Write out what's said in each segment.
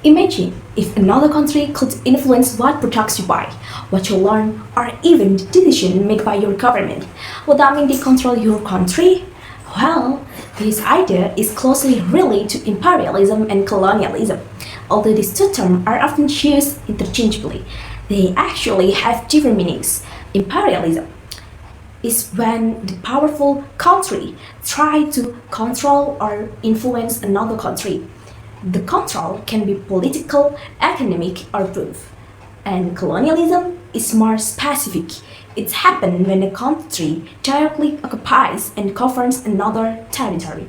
Imagine if another country could influence what products you buy, what you learn, or even the decision made by your government. Would that mean they control your country? Well, this idea is closely related to imperialism and colonialism. Although these two terms are often used interchangeably, they actually have different meanings. Imperialism is when the powerful country tries to control or influence another country. The control can be political, economic, or both. And colonialism is more specific. It happens when a country directly occupies and governs another territory.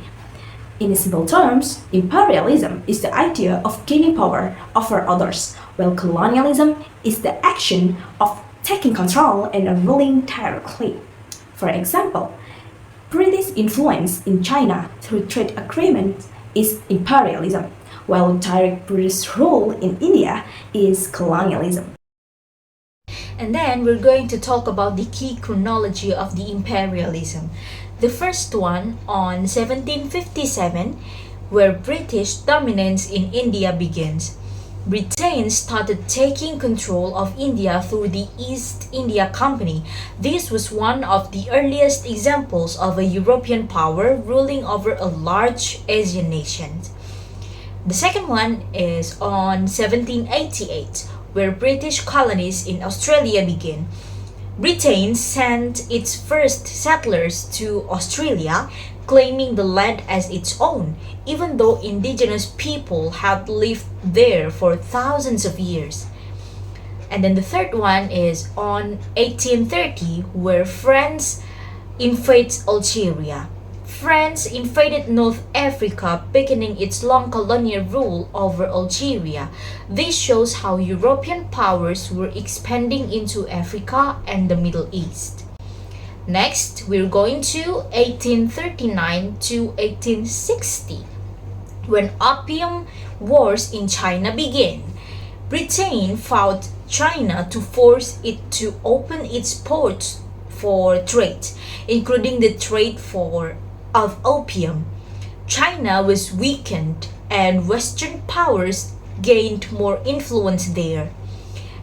In simple terms, imperialism is the idea of gaining power over others, while colonialism is the action of taking control and ruling directly. For example, British influence in China through trade agreements is imperialism, while direct British rule in India is colonialism. And then we're going to talk about the key chronology of the imperialism. The first one on 1757, where British dominance in India begins. Britain started taking control of India through the East India Company. This was one of the earliest examples of a European power ruling over a large Asian nation. The second one is on 1788, where British colonies in Australia began. Britain sent its first settlers to Australia, claiming the land as its own, even though indigenous people had lived there for thousands of years. And then the third one is on 1830, where France invades Algeria. France invaded North Africa, beginning its long colonial rule over Algeria. This shows how European powers were expanding into Africa and the Middle East. Next, we're going to 1839 to 1860, when Opium Wars in China began. Britain fought China to force it to open its ports for trade, including the trade of opium. China was weakened and Western powers gained more influence there.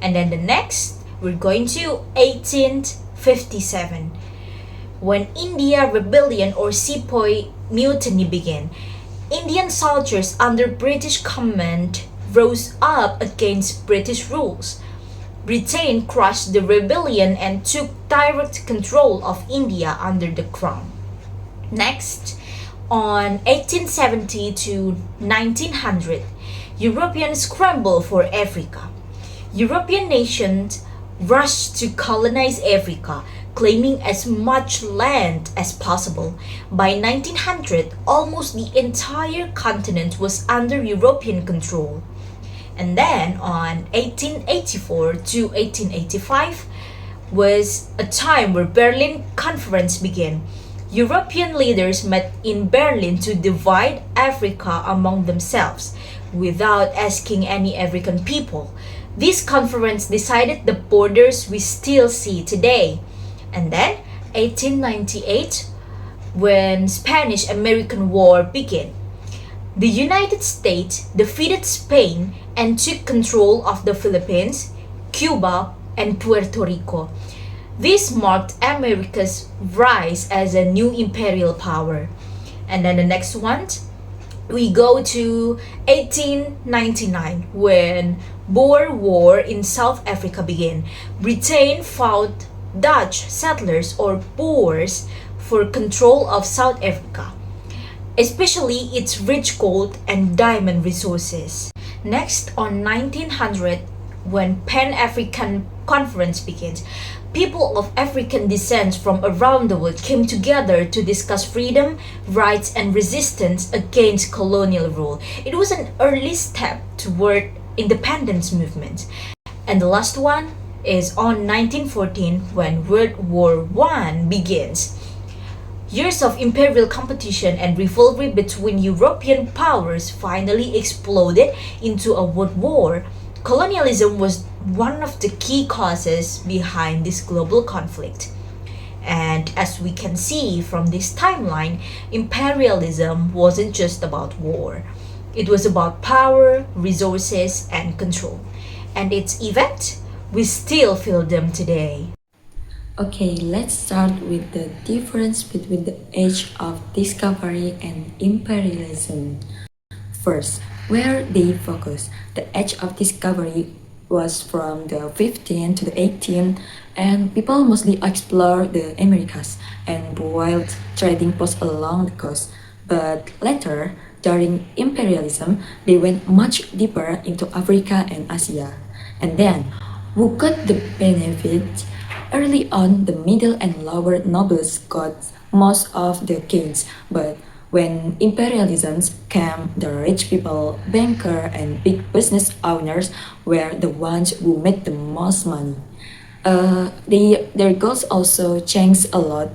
And then the next, we're going to 1857, when India Rebellion or Sepoy Mutiny began. Indian soldiers under British command rose up against British rules. Britain crushed the rebellion and took direct control of India under the Crown. Next, on 1870 to 1900, European scramble for Africa. European nations rushed to colonize Africa, claiming as much land as possible. By 1900, almost the entire continent was under European control. And then on 1884 to 1885 was a time where Berlin Conference began. European leaders met in Berlin to divide Africa among themselves without asking any African people. This conference decided the borders we still see today. And then 1898, when Spanish-American War began. The United States defeated Spain and took control of the Philippines, Cuba, and Puerto Rico. This marked America's rise as a new imperial power. And then the next one, we go to 1899, when Boer War in South Africa began. Britain fought Dutch settlers or Boers for control of South Africa, especially its rich gold and diamond resources. Next, on 1900, when Pan-African Conference begins, people of African descent from around the world came together to discuss freedom, rights, and resistance against colonial rule. It was an early step toward independence movement. And the last one is on 1914, when World War I begins. Years of imperial competition and rivalry between European powers finally exploded into a world war. Colonialism was one of the key causes behind this global conflict. And as we can see from this timeline, imperialism wasn't just about war. It was about power, resources, and control. And its effect? We still feel them today. Okay, let's start with the difference between the age of discovery and imperialism. First, where they focus, the age of discovery was from the 15th to the 18th, and people mostly explore the Americas and wild trading posts along the coast. But later, during imperialism, they went much deeper into Africa and Asia. And then, who got the benefit? Early on, the middle and lower nobles got most of the gains, but when imperialism came, the rich people, banker, and big business owners were the ones who made the most money. Their goals also changed a lot.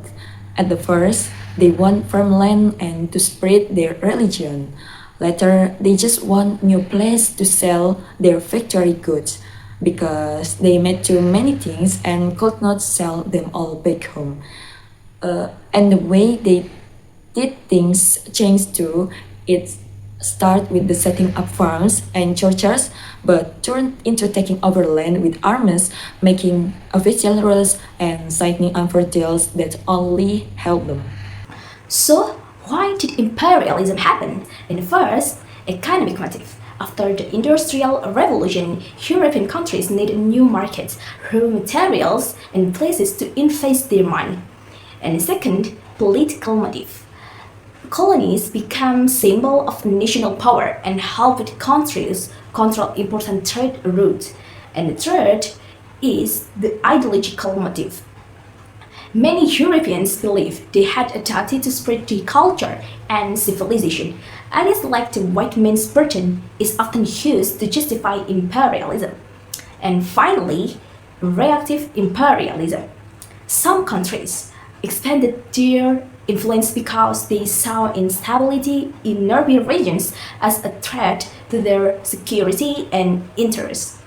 At the first, they want farmland and to spread their religion. Later, they just want new place to sell their factory goods because they made too many things and could not sell them all back home. And the way they did things changed too. It started with the setting up farms and churches, but turned into taking over land with armies, making official rules and signing unfair deals that only helped them. So, why did imperialism happen? In the first, economic motive. After the Industrial Revolution, European countries needed new markets, raw materials, and places to invest their money. And second, political motive. Colonies become symbol of national power and helped countries control important trade routes. And the third is the ideological motive. Many Europeans believed they had a duty to spread the culture and civilization. Ideas like the white man's burden is often used to justify imperialism. And finally, reactive imperialism. Some countries expanded their influence because they saw instability in nearby regions as a threat to their security and interests.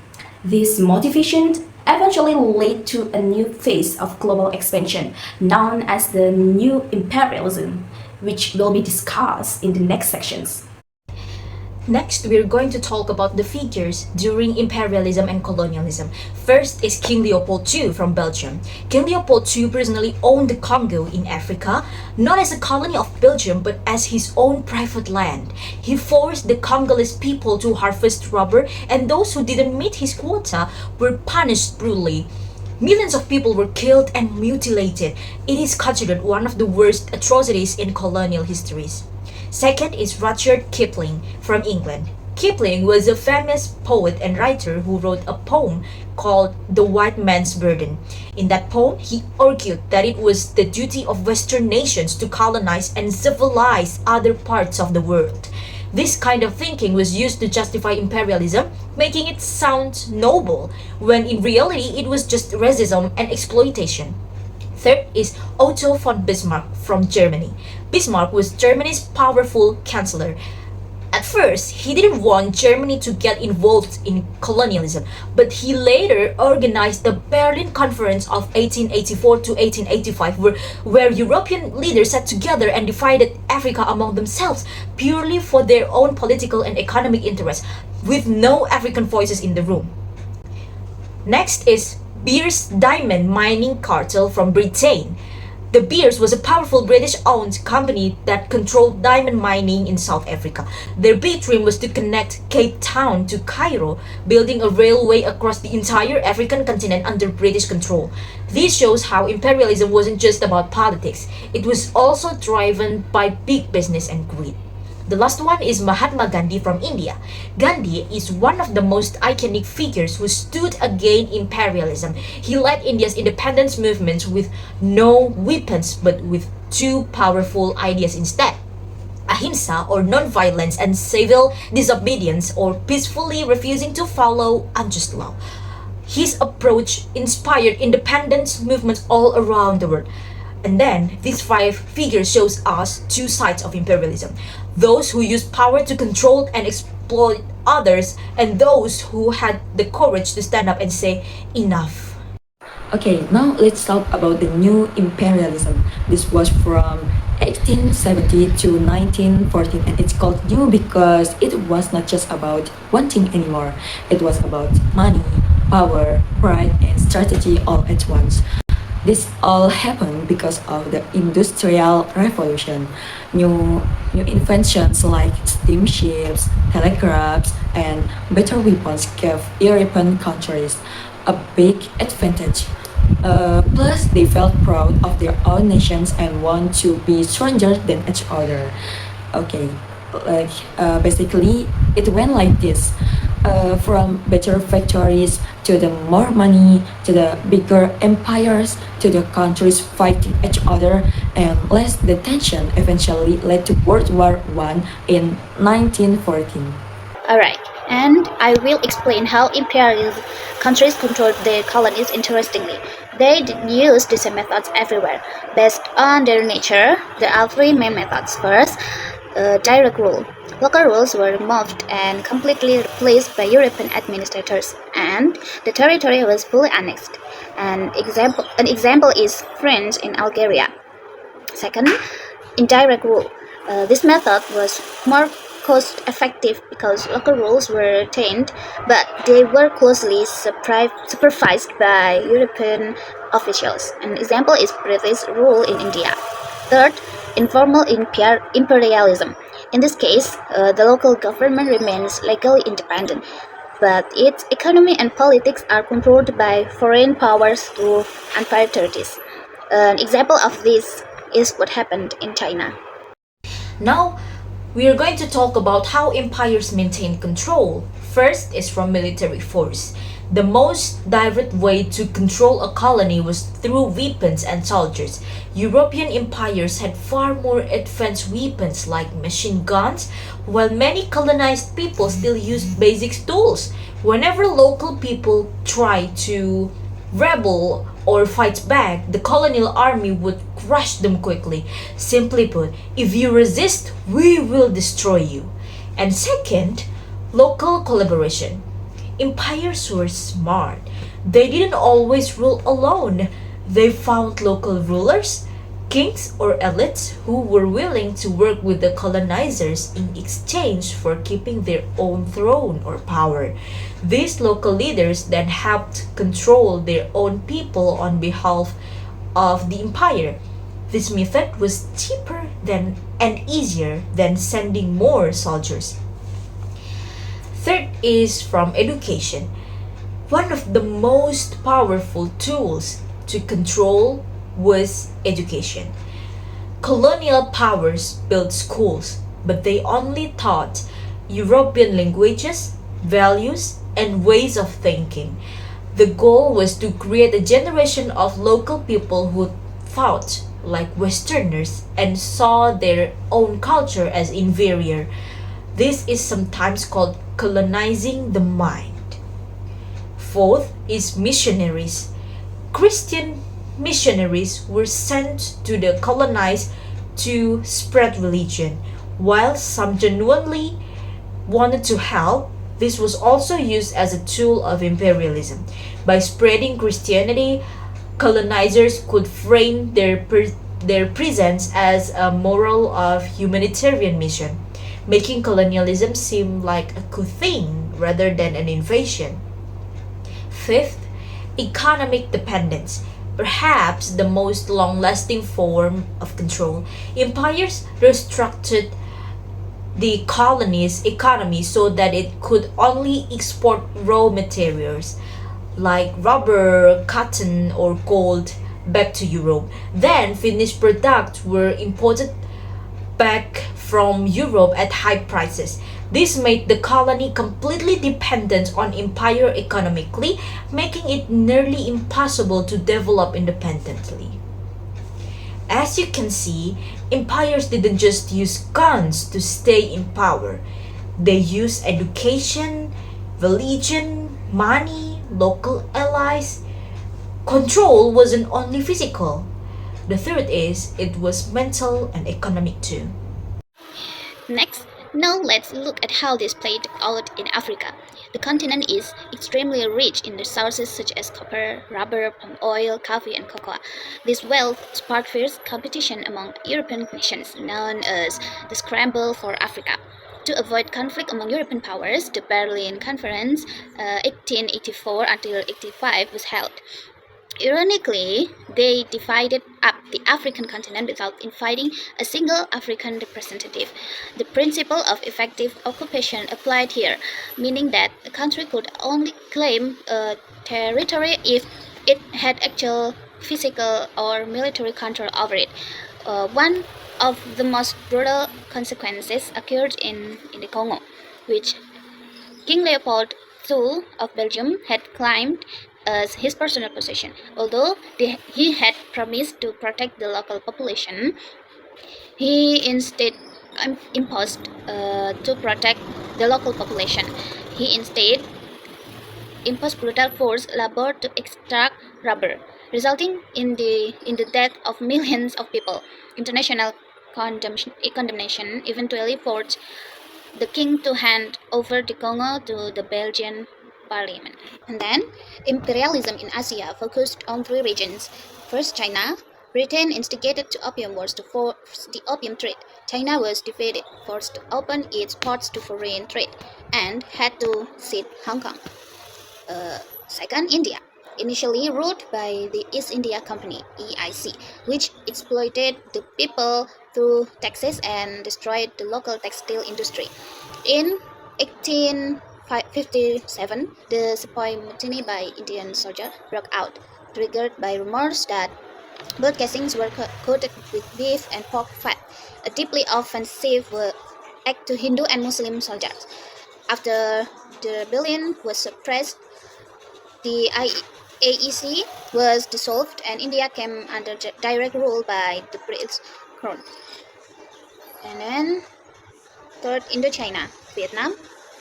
This motivation eventually led to a new phase of global expansion known as the New Imperialism, which will be discussed in the next sections. Next, we're going to talk about the figures during imperialism and colonialism. First is King Leopold II from Belgium. King Leopold II personally owned the Congo in Africa, not as a colony of Belgium but as his own private land. He forced the Congolese people to harvest rubber, and those who didn't meet his quota were punished brutally. Millions of people were killed and mutilated. It is considered one of the worst atrocities in colonial histories. Second is Rudyard Kipling from England. Kipling was a famous poet and writer who wrote a poem called The White Man's Burden. In that poem, he argued that it was the duty of Western nations to colonize and civilize other parts of the world. This kind of thinking was used to justify imperialism, making it sound noble, when in reality it was just racism and exploitation. Third is Otto von Bismarck from Germany. Bismarck was Germany's powerful chancellor. At first, he didn't want Germany to get involved in colonialism, but he later organized the Berlin Conference of 1884 to 1885, where European leaders sat together and divided Africa among themselves purely for their own political and economic interests, with no African voices in the room. Next is Beers Diamond Mining Cartel from Britain. De Beers was a powerful British-owned company that controlled diamond mining in South Africa. Their big dream was to connect Cape Town to Cairo, building a railway across the entire African continent under British control. This shows how imperialism wasn't just about politics. It was also driven by big business and greed. The last one is Mahatma Gandhi from India. Gandhi is one of the most iconic figures who stood against imperialism. He led India's independence movement with no weapons but with two powerful ideas instead: ahimsa or non-violence, and civil disobedience or peacefully refusing to follow unjust law. His approach inspired independence movements all around the world. And then, these five figures shows us two sides of imperialism: those who used power to control and exploit others, and those who had the courage to stand up and say, enough. Okay, now let's talk about the new imperialism. This was from 1870 to 1914, and it's called new because it was not just about one thing anymore. It was about money, power, pride, and strategy all at once. This all happened because of the Industrial Revolution. New, new inventions like steamships, telegraphs, and better weapons gave European countries a big advantage. Plus, they felt proud of their own nations and want to be stronger than each other. Okay, basically, it went like this. From better factories to the more money to the bigger empires to the countries fighting each other and less the tension eventually led to World War I in 1914. Alright, and I will explain how imperial countries controlled their colonies interestingly. They didn't use the same methods everywhere. Based on their nature, there are three main methods. First, direct rule. Local rules were removed and completely replaced by European administrators, and the territory was fully annexed. An example is France in Algeria. Second, indirect rule. This method was more cost-effective because local rules were retained, but they were closely supervised by European officials. An example is British rule in India. Third, informal imperialism. In this case, the local government remains legally independent, but its economy and politics are controlled by foreign powers through unfair treaties. An example of this is what happened in China. Now, we are going to talk about how empires maintain control. First is from military force. The most direct way to control a colony was through weapons and soldiers. European empires had far more advanced weapons like machine guns, while many colonized people still used basic tools. Whenever local people tried to rebel or fight back, the colonial army would crush them quickly. Simply put, if you resist, we will destroy you. And second, local collaboration. Empires were smart. They didn't always rule alone. They found local rulers, kings or elites who were willing to work with the colonizers in exchange for keeping their own throne or power. These local leaders then helped control their own people on behalf of the empire. This method was cheaper and easier than sending more soldiers. Third is from education. One of the most powerful tools to control was education. Colonial powers built schools, but they only taught European languages, values, and ways of thinking. The goal was to create a generation of local people who thought like Westerners and saw their own culture as inferior. This is sometimes called colonizing the mind. Fourth is missionaries. Christian missionaries were sent to the colonized to spread religion. While some genuinely wanted to help, this was also used as a tool of imperialism. By spreading Christianity, colonizers could frame their presence as a moral of humanitarian mission, making colonialism seem like a good thing rather than an invasion. Fifth, economic dependence. Perhaps the most long-lasting form of control. Empires restricted the colony's economy so that it could only export raw materials like rubber, cotton, or gold back to Europe. Then finished products were imported back from Europe at high prices. This made the colony completely dependent on empire economically, making it nearly impossible to develop independently. As you can see, empires didn't just use guns to stay in power. They used education, religion, money, local allies. Control wasn't only physical. The third is it was mental and economic too. Next, now let's look at how this played out in Africa. The continent is extremely rich in resources such as copper, rubber, palm oil, coffee, and cocoa. This wealth sparked fierce competition among European nations, known as the Scramble for Africa. To avoid conflict among European powers, the Berlin Conference 1884 until 85 was held. Ironically, they divided up the African continent without inviting a single African representative. The principle of effective occupation applied here, meaning that a country could only claim a territory if it had actual physical or military control over it. One of the most brutal consequences occurred in the Congo, which King Leopold II of Belgium had claimed as his personal possession. Although he had promised to protect the local population, he instead imposed to protect the local population. He instead imposed brutal forced labor to extract rubber, resulting in the death of millions of people. International condemnation eventually forced the king to hand over the Congo to the Belgian parliament. And then, imperialism in Asia focused on three regions. First, China. Britain instigated the opium wars to force the opium trade. China was defeated, forced to open its ports to foreign trade, and had to cede Hong Kong. Second, India, initially ruled by the East India Company (EIC), which exploited the people through taxes and destroyed the local textile industry. In 1857, the Sepoy Mutiny by Indian soldiers broke out, triggered by rumors that bird casings were coated with beef and pork fat, a deeply offensive act to Hindu and Muslim soldiers. After the rebellion was suppressed, the AEC was dissolved and India came under direct rule by the British crown. And then, third, Indochina, Vietnam,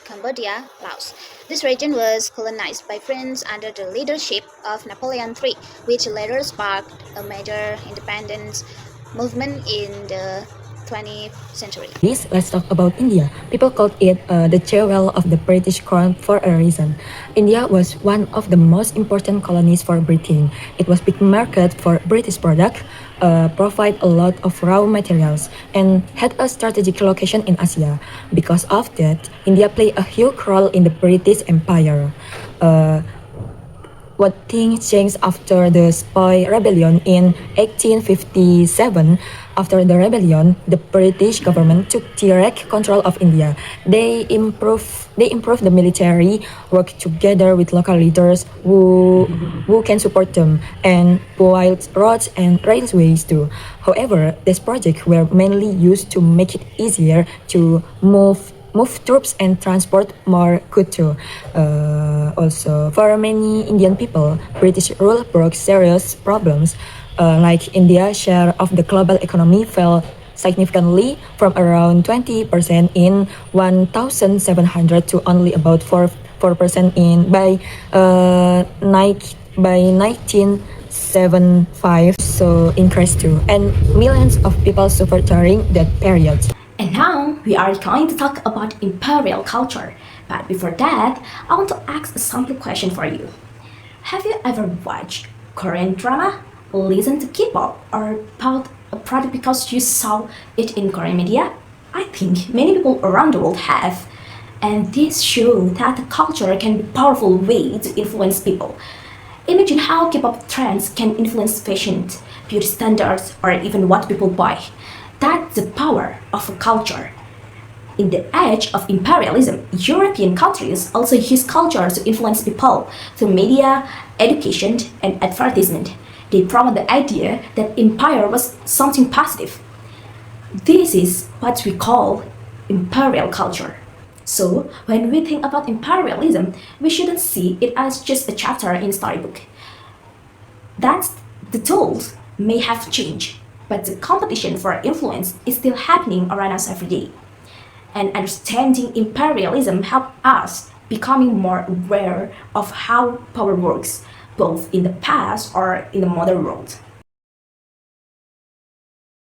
Cambodia, Laos. This region was colonized by France under the leadership of Napoleon III, which later sparked a major independence movement in the 20th century. Let's talk about India. People called it the jewel of the British crown for a reason. India was one of the most important colonies for Britain. It was big market for British product, provide a lot of raw materials, and had a strategic location in Asia. Because of that, India played a huge role in the British Empire. What things changed after the Spy Rebellion in 1857. After the rebellion, the British government took direct control of India. They improved the military, worked together with local leaders who can support them, and built roads and railways too. However, these projects were mainly used to make it easier to move troops and transport more goods too. Also, for many Indian people, British rule brought serious problems. Like India's share of the global economy fell significantly from around 20% in 1700 to only about 4% by 1975. So increased too, and millions of people suffered during that period. And now we are going to talk about imperial culture. But before that, I want to ask a simple question for you. Have you ever watched Korean drama, listened to K-pop, or bought a product because you saw it in Korean media? I think many people around the world have. And this shows that the culture can be a powerful way to influence people. Imagine how K-pop trends can influence fashion, beauty standards, or even what people buy. That's the power of a culture. In the age of imperialism, European countries also use culture to influence people through media, education, and advertisement. They promote the idea that empire was something positive. This is what we call imperial culture. So, when we think about imperialism, we shouldn't see it as just a chapter in a storybook. That's the tools may have changed, but the competition for influence is still happening around us every day. And understanding imperialism helps us becoming more aware of how power works, both in the past or in the modern world.